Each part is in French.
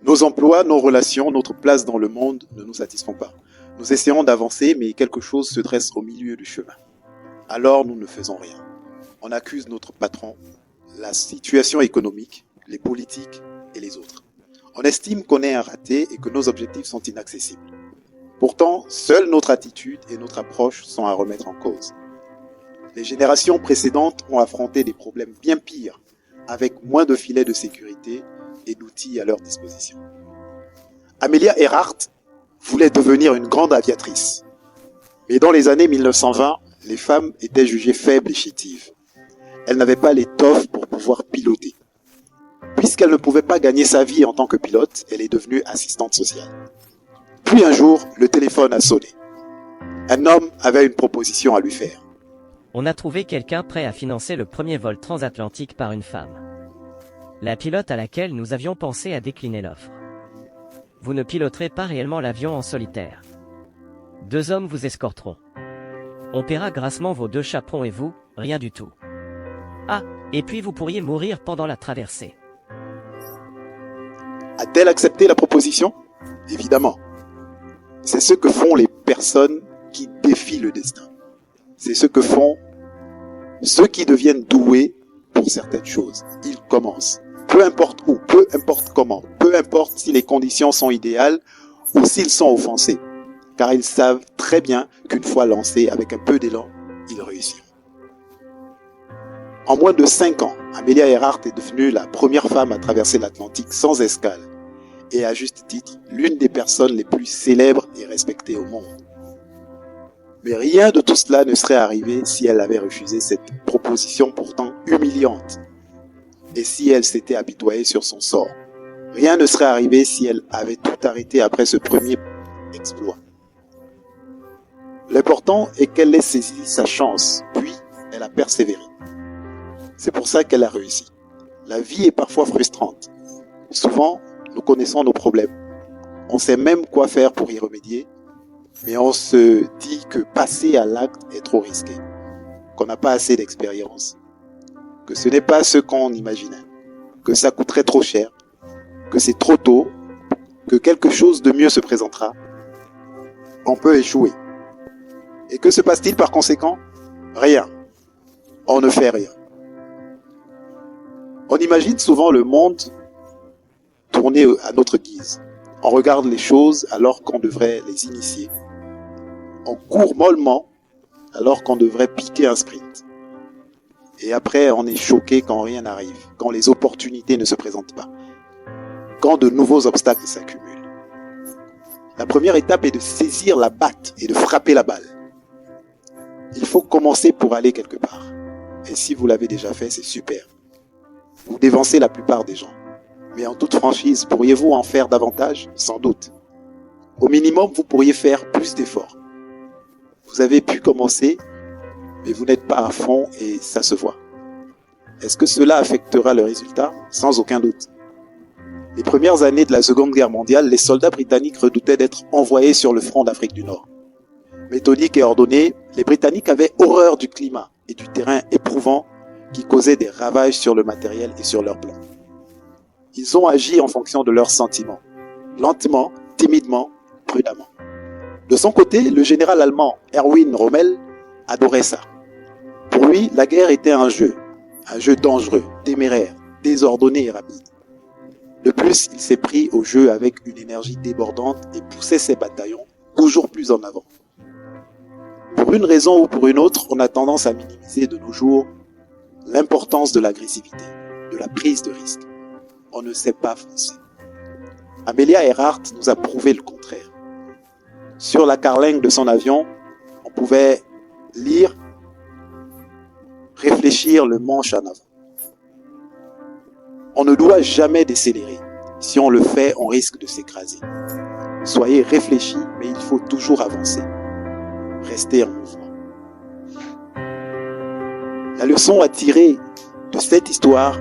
Nos emplois, nos relations, notre place dans le monde ne nous satisfont pas. Nous essayons d'avancer, mais quelque chose se dresse au milieu du chemin. Alors nous ne faisons rien. On accuse notre patron, la situation économique, les politiques et les autres. On estime qu'on est un raté et que nos objectifs sont inaccessibles. Pourtant, seule notre attitude et notre approche sont à remettre en cause. Les générations précédentes ont affronté des problèmes bien pires, avec moins de filets de sécurité et d'outils à leur disposition. Amelia Earhart voulait devenir une grande aviatrice. Mais dans les années 1920, les femmes étaient jugées faibles et chétives. Elles n'avaient pas l'étoffe pour pouvoir piloter. Puisqu'elle ne pouvait pas gagner sa vie en tant que pilote, elle est devenue assistante sociale. Puis un jour, le téléphone a sonné. Un homme avait une proposition à lui faire. On a trouvé quelqu'un prêt à financer le premier vol transatlantique par une femme. La pilote à laquelle nous avions pensé a décliné l'offre. Vous ne piloterez pas réellement l'avion en solitaire. 2 hommes vous escorteront. On paiera grassement vos 2 chaperons et vous, rien du tout. Ah, et puis vous pourriez mourir pendant la traversée. A-t-elle accepté la proposition? Évidemment. C'est ce que font les personnes qui défient le destin. C'est ce que font ceux qui deviennent doués pour certaines choses. Ils commencent. Peu importe où, peu importe comment, peu importe si les conditions sont idéales ou s'ils sont offensés. Car ils savent très bien qu'une fois lancés avec un peu d'élan, ils réussiront. En moins de 5 ans, Amelia Earhart est devenue la première femme à traverser l'Atlantique sans escale et à juste titre, l'une des personnes les plus célèbres et respectées au monde. Mais rien de tout cela ne serait arrivé si elle avait refusé cette proposition pourtant humiliante et si elle s'était apitoyée sur son sort. Rien ne serait arrivé si elle avait tout arrêté après ce premier exploit. L'important est qu'elle ait saisi sa chance, puis elle a persévéré. C'est pour ça qu'elle a réussi. La vie est parfois frustrante. Souvent, nous connaissons nos problèmes. On sait même quoi faire pour y remédier, mais on se dit que passer à l'acte est trop risqué, qu'on n'a pas assez d'expérience, que ce n'est pas ce qu'on imaginait, que ça coûterait trop cher, que c'est trop tôt, que quelque chose de mieux se présentera. On peut échouer. Et que se passe-t-il par conséquent? Rien. On ne fait rien. On imagine souvent le monde tourner à notre guise. On regarde les choses alors qu'on devrait les initier. On court mollement alors qu'on devrait piquer un sprint. Et après, on est choqué quand rien n'arrive, quand les opportunités ne se présentent pas, quand de nouveaux obstacles s'accumulent. La première étape est de saisir la batte et de frapper la balle. Il faut commencer pour aller quelque part. Et si vous l'avez déjà fait, c'est super. Vous dévancez la plupart des gens. Mais en toute franchise, pourriez-vous en faire davantage? Sans doute. Au minimum, vous pourriez faire plus d'efforts. Vous avez pu commencer, mais vous n'êtes pas à fond et ça se voit. Est-ce que cela affectera le résultat? Sans aucun doute. Les premières années de la Seconde Guerre mondiale, les soldats britanniques redoutaient d'être envoyés sur le front d'Afrique du Nord. Méthodiques et ordonnés, les Britanniques avaient horreur du climat et du terrain éprouvant qui causait des ravages sur le matériel et sur leurs plans. Ils ont agi en fonction de leurs sentiments, lentement, timidement, prudemment. De son côté, le général allemand Erwin Rommel adorait ça. Pour lui, la guerre était un jeu dangereux, téméraire, désordonné et rapide. De plus, il s'est pris au jeu avec une énergie débordante et poussait ses bataillons toujours plus en avant. Pour une raison ou pour une autre, on a tendance à minimiser de nos jours l'importance de l'agressivité, de la prise de risque. On ne sait pas foncer. Amelia Earhart nous a prouvé le contraire. Sur la carlingue de son avion, on pouvait lire, réfléchir le manche en avant. On ne doit jamais décélérer. Si on le fait, on risque de s'écraser. Soyez réfléchis, mais il faut toujours avancer. Restez en mouvement. La leçon à tirer de cette histoire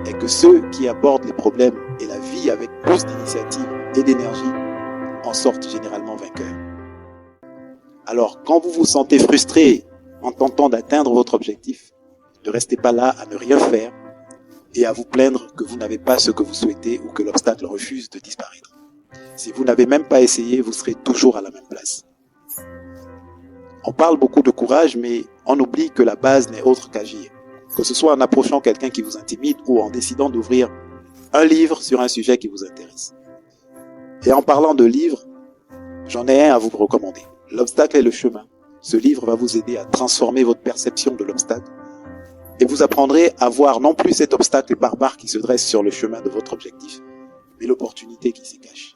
est que ceux qui abordent les problèmes et la vie avec plus d'initiative et d'énergie en sortent généralement vainqueurs. Alors, quand vous vous sentez frustré en tentant d'atteindre votre objectif, ne restez pas là à ne rien faire, et à vous plaindre que vous n'avez pas ce que vous souhaitez ou que l'obstacle refuse de disparaître. Si vous n'avez même pas essayé, vous serez toujours à la même place. On parle beaucoup de courage, mais on oublie que la base n'est autre qu'agir. Que ce soit en approchant quelqu'un qui vous intimide ou en décidant d'ouvrir un livre sur un sujet qui vous intéresse. Et en parlant de livres, j'en ai un à vous recommander. L'obstacle est le chemin. Ce livre va vous aider à transformer votre perception de l'obstacle et vous apprendrez à voir non plus cet obstacle barbare qui se dresse sur le chemin de votre objectif, mais l'opportunité qui s'y cache.